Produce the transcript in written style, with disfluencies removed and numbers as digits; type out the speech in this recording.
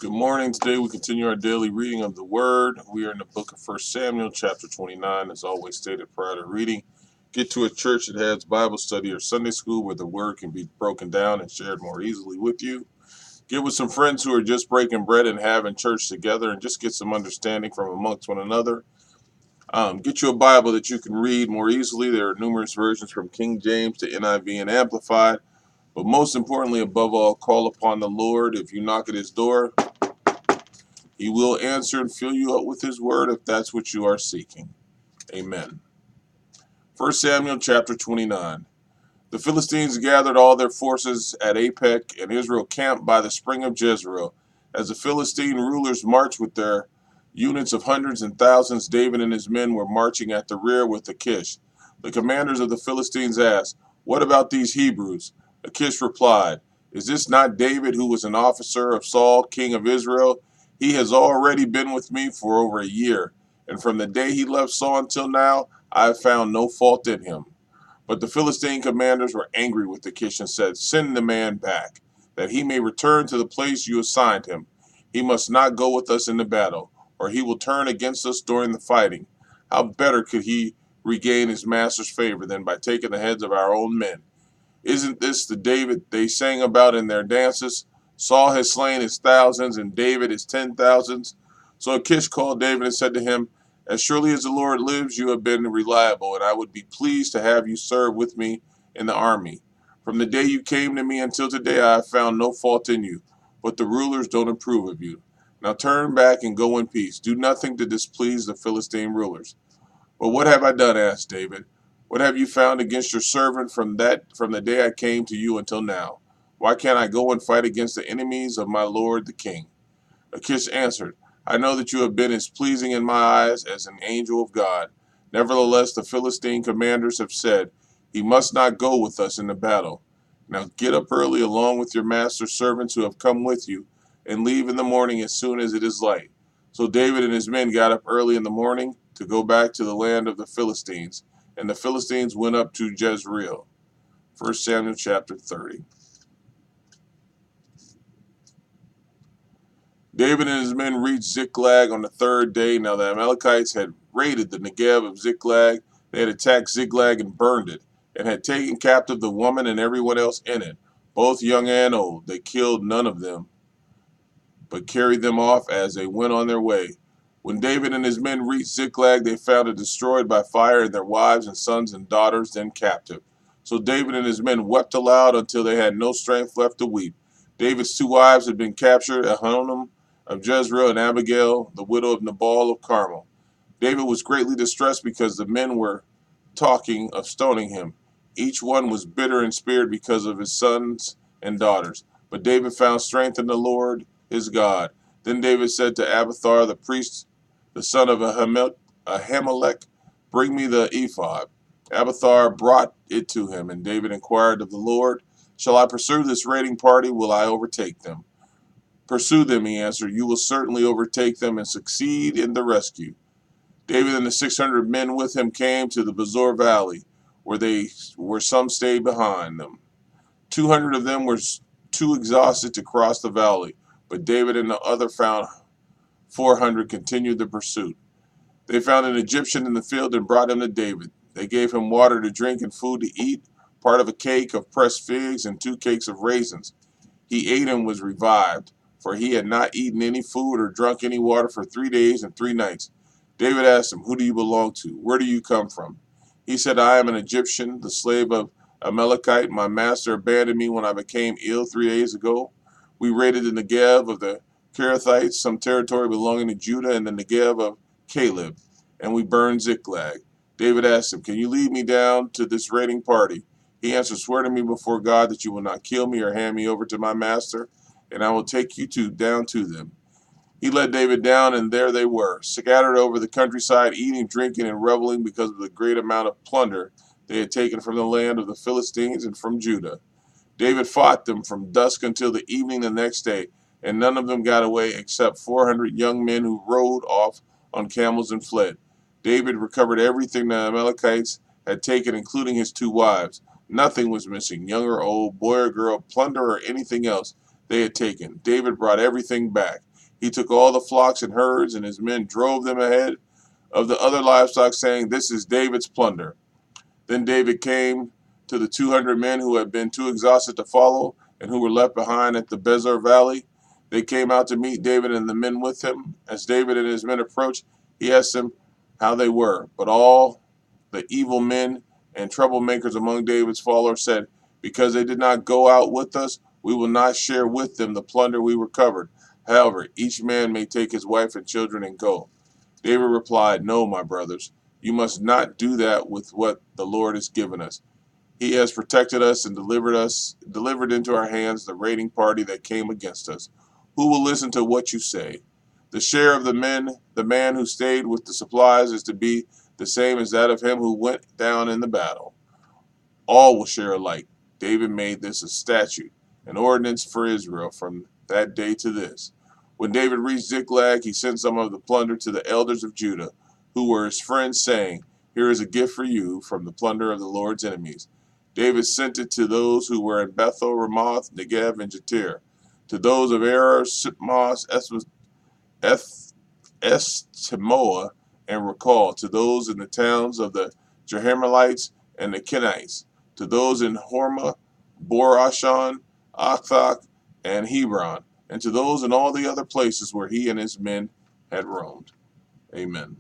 Good morning. Today we continue our daily reading of the Word. We are in the book of 1 Samuel, chapter 29. As always stated prior to reading, get to a church that has Bible study or Sunday school where the Word can be broken down and shared more easily with you. Get with some friends who are just breaking bread and having church together and just get some understanding from amongst one another. Get you a Bible that you can read more easily. There are numerous versions from King James to NIV and Amplified. But most importantly, above all, call upon the Lord. If you knock at his door, he will answer and fill you up with his word if that's what you are seeking. Amen. 1 Samuel chapter 29. The Philistines gathered all their forces at Aphek, and Israel camped by the spring of Jezreel. As the Philistine rulers marched with their units of hundreds and thousands, David and his men were marching at the rear with Achish. The commanders of the Philistines asked, "What about these Hebrews?" Achish replied, "Is this not David, who was an officer of Saul, king of Israel? He has already been with me for over a year, and from the day he left Saul until now, I have found no fault in him." But the Philistine commanders were angry with Achish and said, "Send the man back, that he may return to the place you assigned him. He must not go with us in the battle, or he will turn against us during the fighting. How better could he regain his master's favor than by taking the heads of our own men? Isn't this the David they sang about in their dances? Saul has slain his thousands, and David his 10,000s." So Achish called David and said to him, "As surely as the Lord lives, you have been reliable, and I would be pleased to have you serve with me in the army. From the day you came to me until today, I have found no fault in you, but the rulers don't approve of you. Now turn back and go in peace. Do nothing to displease the Philistine rulers." "But what have I done?" asked David. "What have you found against your servant from the day I came to you until now? Why can't I go and fight against the enemies of my lord the king?" Achish answered, "I know that you have been as pleasing in my eyes as an angel of God. Nevertheless, the Philistine commanders have said, 'He must not go with us in the battle.' Now get up early along with your master's servants who have come with you, and leave in the morning as soon as it is light." So David and his men got up early in the morning to go back to the land of the Philistines, and the Philistines went up to Jezreel. 1 Samuel chapter 30. David and his men reached Ziklag on the third day. Now the Amalekites had raided the Negev of Ziklag. They had attacked Ziklag and burned it, and had taken captive the woman and everyone else in it, both young and old. They killed none of them, but carried them off as they went on their way. When David and his men reached Ziklag, they found it destroyed by fire, and their wives and sons and daughters then captive. So David and his men wept aloud until they had no strength left to weep. David's two wives had been captured, Ahinoam of Jezreel and Abigail, the widow of Nabal of Carmel. David was greatly distressed because the men were talking of stoning him. Each one was bitter in spirit because of his sons and daughters. But David found strength in the Lord his God. Then David said to Abiathar the priest, the son of Ahimelech, "Bring me the ephod." Abiathar brought it to him, and David inquired of the Lord, "Shall I pursue this raiding party? Will I overtake them?" "Pursue them," he answered. "You will certainly overtake them and succeed in the rescue." David and the 600 men with him came to the Bezor Valley, where some stayed behind them. 200 of them were too exhausted to cross the valley, but David and the other found 400 continued the pursuit. They found an Egyptian in the field and brought him to David. They gave him water to drink and food to eat, part of a cake of pressed figs and 2 cakes of raisins. He ate and was revived, for he had not eaten any food or drunk any water for 3 days and 3 nights. David asked him, "Who do you belong to? Where do you come from?" He said, "I am an Egyptian, the slave of Amalekite. My master abandoned me when I became ill 3 days ago. We raided the Negev of the Kerethites, some territory belonging to Judah, and the Negev of Caleb, and we burned Ziklag." David asked him, "Can you lead me down to this raiding party?" He answered, "Swear to me before God that you will not kill me or hand me over to my master, and I will take you down to them." He led David down, and there they were, scattered over the countryside, eating, drinking, and reveling because of the great amount of plunder they had taken from the land of the Philistines and from Judah. David fought them from dusk until the evening the next day, and none of them got away except 400 young men who rode off on camels and fled. David recovered everything the Amalekites had taken, including his 2 wives. Nothing was missing, young or old, boy or girl, plunder or anything else they had taken. David brought everything back. He took all the flocks and herds, and his men drove them ahead of the other livestock, saying, "This is David's plunder." Then David came to the 200 men who had been too exhausted to follow and who were left behind at the Bezor Valley. They came out to meet David and the men with him. As David and his men approached, he asked them how they were. But all the evil men and troublemakers among David's followers said, "Because they did not go out with us, we will not share with them the plunder we recovered. However, each man may take his wife and children and go." David replied, "No, my brothers, you must not do that with what the Lord has given us. He has protected us and delivered into our hands the raiding party that came against us. Who will listen to what you say? The share of the man who stayed with the supplies is to be the same as that of him who went down in the battle. All will share alike." David made this a statute, an ordinance for Israel from that day to this. When David reached Ziklag, he sent some of the plunder to the elders of Judah, who were his friends, saying, "Here is a gift for you from the plunder of the Lord's enemies." David sent it to those who were in Bethel, Ramoth, Negev, and Jatir, to those of Arar, Sipmos, Estimoa, and Rakal, to those in the towns of the Jerahmeelites and the Kenites, to those in Hormah, Borashan, Athak, and Hebron, and to those in all the other places where he and his men had roamed. Amen.